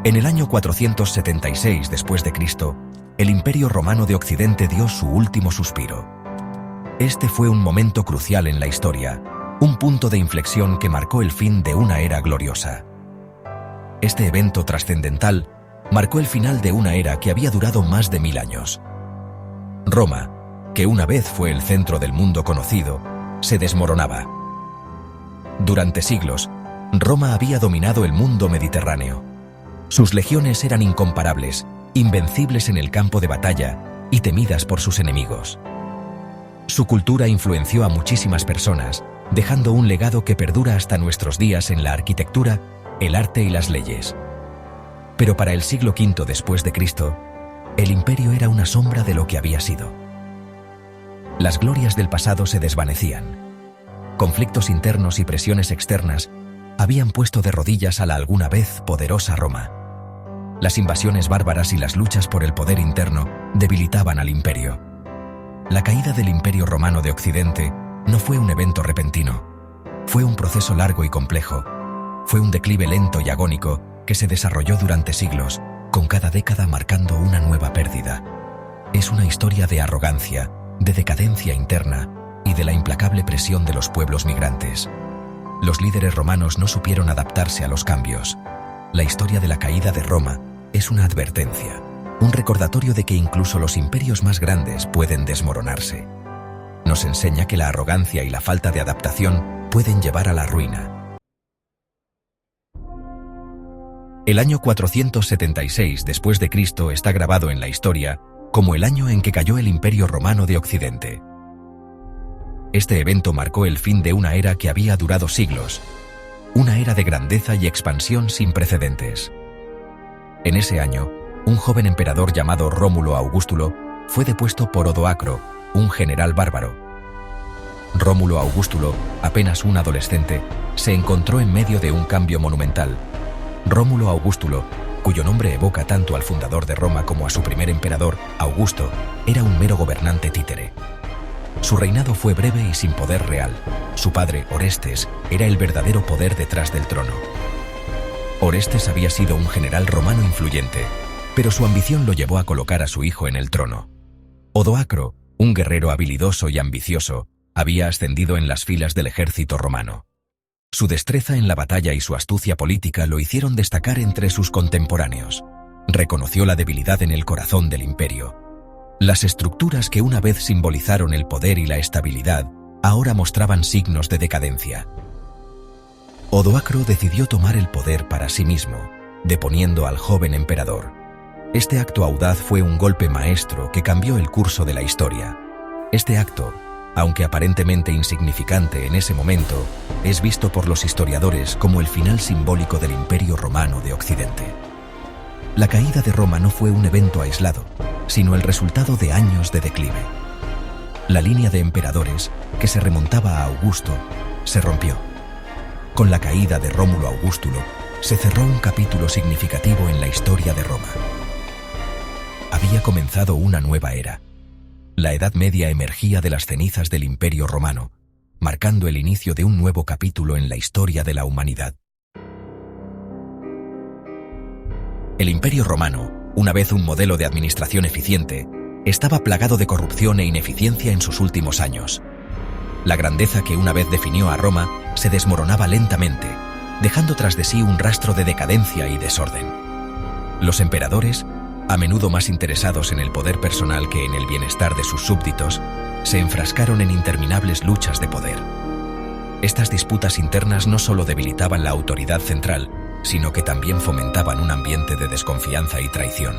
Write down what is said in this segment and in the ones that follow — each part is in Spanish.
En el año 476 después de Cristo, el Imperio Romano de Occidente dio su último suspiro. Este fue un momento crucial en la historia, un punto de inflexión que marcó el fin de una era gloriosa. Este evento trascendental marcó el final de una era que había durado más de 1000 años. Roma, que una vez fue el centro del mundo conocido, se desmoronaba. Durante siglos, Roma había dominado el mundo mediterráneo. Sus legiones eran incomparables, invencibles en el campo de batalla y temidas por sus enemigos. Su cultura influenció a muchísimas personas, dejando un legado que perdura hasta nuestros días en la arquitectura, el arte y las leyes. Pero para el siglo V después de Cristo, el imperio era una sombra de lo que había sido. Las glorias del pasado se desvanecían. Conflictos internos y presiones externas habían puesto de rodillas a la alguna vez poderosa Roma. Las invasiones bárbaras y las luchas por el poder interno debilitaban al imperio. La caída del Imperio Romano de Occidente no fue un evento repentino. Fue un proceso largo y complejo. Fue un declive lento y agónico que se desarrolló durante siglos, con cada década marcando una nueva pérdida. Es una historia de arrogancia, de decadencia interna y de la implacable presión de los pueblos migrantes. Los líderes romanos no supieron adaptarse a los cambios. La historia de la caída de Roma es una advertencia, un recordatorio de que incluso los imperios más grandes pueden desmoronarse. Nos enseña que la arrogancia y la falta de adaptación pueden llevar a la ruina. El año 476 después de Cristo está grabado en la historia como el año en que cayó el Imperio Romano de Occidente. Este evento marcó el fin de una era que había durado siglos, una era de grandeza y expansión sin precedentes. En ese año, un joven emperador llamado Rómulo Augustulo fue depuesto por Odoacro, un general bárbaro. Rómulo Augustulo, apenas un adolescente, se encontró en medio de un cambio monumental. Rómulo Augustulo, cuyo nombre evoca tanto al fundador de Roma como a su primer emperador, Augusto, era un mero gobernante títere. Su reinado fue breve y sin poder real. Su padre, Orestes, era el verdadero poder detrás del trono. Orestes había sido un general romano influyente, pero su ambición lo llevó a colocar a su hijo en el trono. Odoacro, un guerrero habilidoso y ambicioso, había ascendido en las filas del ejército romano. Su destreza en la batalla y su astucia política lo hicieron destacar entre sus contemporáneos. Reconoció la debilidad en el corazón del imperio. Las estructuras que una vez simbolizaron el poder y la estabilidad, ahora mostraban signos de decadencia. Odoacro decidió tomar el poder para sí mismo, deponiendo al joven emperador. Este acto audaz fue un golpe maestro que cambió el curso de la historia. Este acto, aunque aparentemente insignificante en ese momento, es visto por los historiadores como el final simbólico del Imperio Romano de Occidente. La caída de Roma no fue un evento aislado, sino el resultado de años de declive. La línea de emperadores, que se remontaba a Augusto, se rompió. Con la caída de Rómulo Augustulo, se cerró un capítulo significativo en la historia de Roma. Había comenzado una nueva era. La Edad Media emergía de las cenizas del Imperio Romano, marcando el inicio de un nuevo capítulo en la historia de la humanidad. El Imperio Romano, una vez un modelo de administración eficiente, estaba plagado de corrupción e ineficiencia en sus últimos años. La grandeza que una vez definió a Roma se desmoronaba lentamente, dejando tras de sí un rastro de decadencia y desorden. Los emperadores, a menudo más interesados en el poder personal que en el bienestar de sus súbditos, se enfrascaron en interminables luchas de poder. Estas disputas internas no solo debilitaban la autoridad central, sino que también fomentaban un ambiente de desconfianza y traición.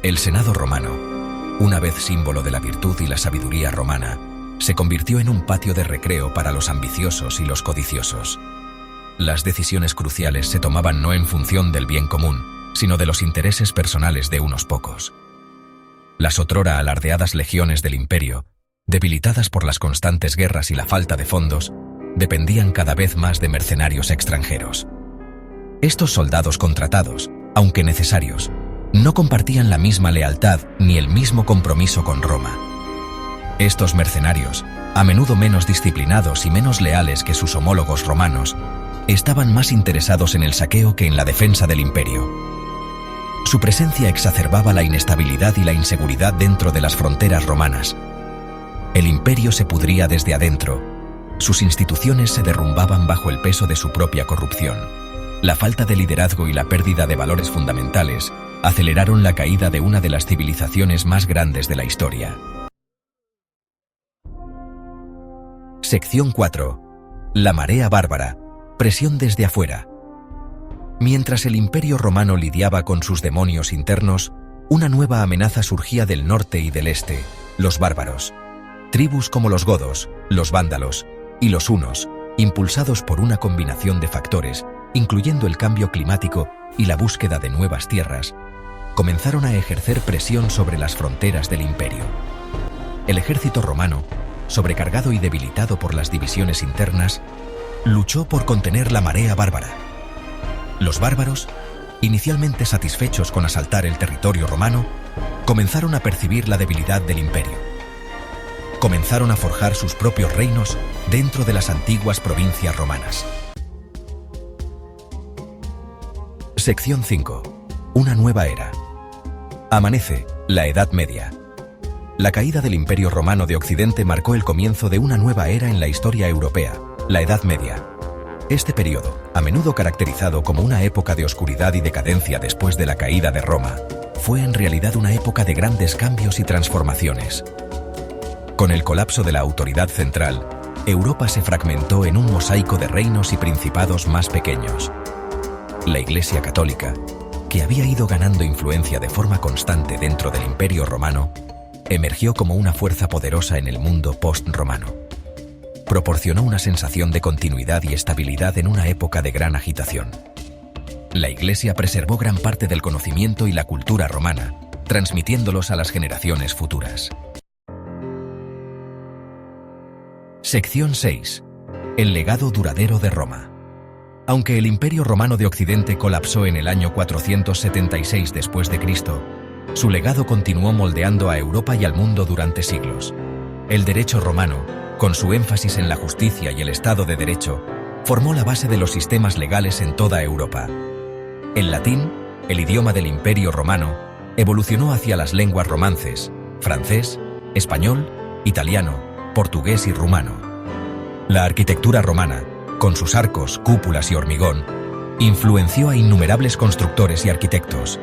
El Senado romano, una vez símbolo de la virtud y la sabiduría romana, se convirtió en un patio de recreo para los ambiciosos y los codiciosos. Las decisiones cruciales se tomaban no en función del bien común, sino de los intereses personales de unos pocos. Las otrora alardeadas legiones del imperio, debilitadas por las constantes guerras y la falta de fondos, dependían cada vez más de mercenarios extranjeros. Estos soldados contratados, aunque necesarios, no compartían la misma lealtad ni el mismo compromiso con Roma. Estos mercenarios, a menudo menos disciplinados y menos leales que sus homólogos romanos, estaban más interesados en el saqueo que en la defensa del imperio. Su presencia exacerbaba la inestabilidad y la inseguridad dentro de las fronteras romanas. El imperio se pudría desde adentro. Sus instituciones se derrumbaban bajo el peso de su propia corrupción. La falta de liderazgo y la pérdida de valores fundamentales aceleraron la caída de una de las civilizaciones más grandes de la historia. Sección 4. La marea bárbara. Presión desde afuera. Mientras el Imperio Romano lidiaba con sus demonios internos, una nueva amenaza surgía del norte y del este: los bárbaros. Tribus como los godos, los vándalos y los hunos, impulsados por una combinación de factores, incluyendo el cambio climático y la búsqueda de nuevas tierras, comenzaron a ejercer presión sobre las fronteras del imperio. El ejército romano, sobrecargado y debilitado por las divisiones internas, luchó por contener la marea bárbara. Los bárbaros, inicialmente satisfechos con asaltar el territorio romano, comenzaron a percibir la debilidad del imperio. Comenzaron a forjar sus propios reinos dentro de las antiguas provincias romanas. Sección 5. Una nueva era. Amanece, la Edad Media. La caída del Imperio Romano de Occidente marcó el comienzo de una nueva era en la historia europea, la Edad Media. Este periodo, a menudo caracterizado como una época de oscuridad y decadencia después de la caída de Roma, fue en realidad una época de grandes cambios y transformaciones. Con el colapso de la autoridad central, Europa se fragmentó en un mosaico de reinos y principados más pequeños. La Iglesia Católica, que había ido ganando influencia de forma constante dentro del Imperio Romano, emergió como una fuerza poderosa en el mundo post-romano. Proporcionó una sensación de continuidad y estabilidad en una época de gran agitación. La Iglesia preservó gran parte del conocimiento y la cultura romana, transmitiéndolos a las generaciones futuras. Sección 6. El legado duradero de Roma. Aunque el Imperio Romano de Occidente colapsó en el año 476 después de Cristo, su legado continuó moldeando a Europa y al mundo durante siglos. El derecho romano, con su énfasis en la justicia y el Estado de Derecho, formó la base de los sistemas legales en toda Europa. El latín, el idioma del Imperio Romano, evolucionó hacia las lenguas romances: francés, español, italiano, portugués y rumano. La arquitectura romana, con sus arcos, cúpulas y hormigón, influenció a innumerables constructores y arquitectos.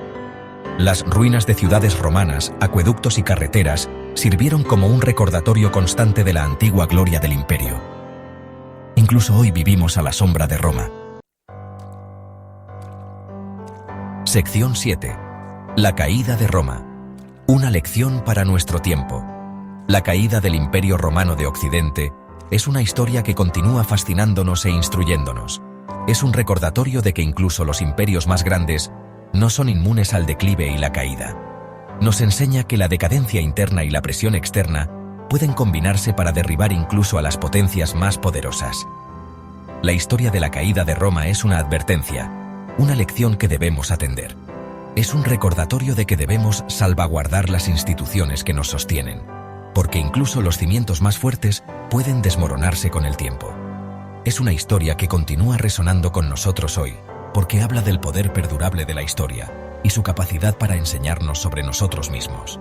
Las ruinas de ciudades romanas, acueductos y carreteras sirvieron como un recordatorio constante de la antigua gloria del imperio. Incluso hoy vivimos a la sombra de Roma. Sección 7. La caída de Roma. Una lección para nuestro tiempo. La caída del Imperio Romano de Occidente es una historia que continúa fascinándonos e instruyéndonos. Es un recordatorio de que incluso los imperios más grandes no son inmunes al declive y la caída. Nos enseña que la decadencia interna y la presión externa pueden combinarse para derribar incluso a las potencias más poderosas. La historia de la caída de Roma es una advertencia, una lección que debemos atender. Es un recordatorio de que debemos salvaguardar las instituciones que nos sostienen, porque incluso los cimientos más fuertes pueden desmoronarse con el tiempo. Es una historia que continúa resonando con nosotros hoy, porque habla del poder perdurable de la historia y su capacidad para enseñarnos sobre nosotros mismos.